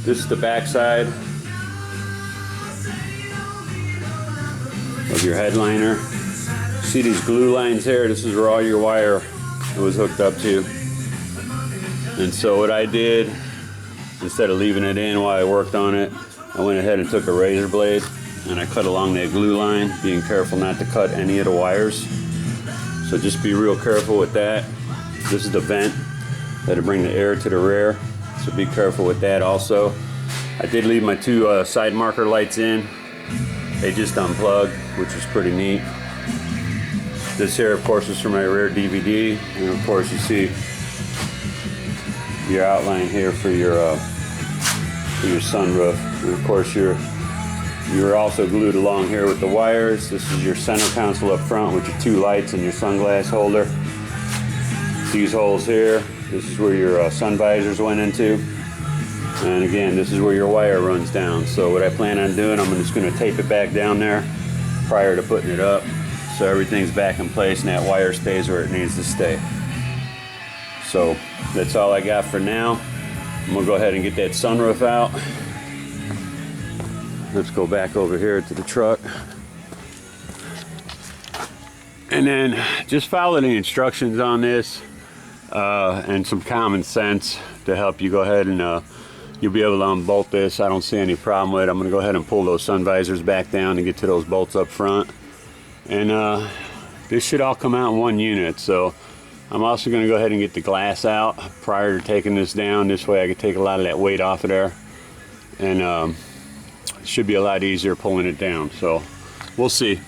This is the back side of your headliner. See these glue lines here? This is where all your wire was hooked up to. And so what I did, instead of leaving it in while I worked on it, I went ahead and took a razor blade and I cut along that glue line, being careful not to cut any of the wires. So just be real careful with that. This is the vent that'll bring the air to the rear, so be careful with that also. I did leave my two side marker lights in. They just unplugged, which is pretty neat. This here, of course, is for my rear DVD, and of course you see your outline here for your sunroof. And of course you're also glued along here with the wires. This is your center console up front with your two lights and your sunglass holder. These holes here, this is where your sun visors went into. And again, this is where your wire runs down. So what I plan on doing, I'm just going to tape it back down there prior to putting it up, so everything's back in place and that wire stays where it needs to stay. So that's all I got for now. I'm going to go ahead and get that sunroof out. Let's go back over here to the truck. And then just follow the instructions on this and some common sense to help you go ahead and you'll be able to unbolt this. I don't see any problem with it. I'm going to go ahead and pull those sun visors back down and get to those bolts up front. And this should all come out in one unit. So I'm also going to go ahead and get the glass out prior to taking this down. This way I can take a lot of that weight off of there. And it should be a lot easier pulling it down. So we'll see.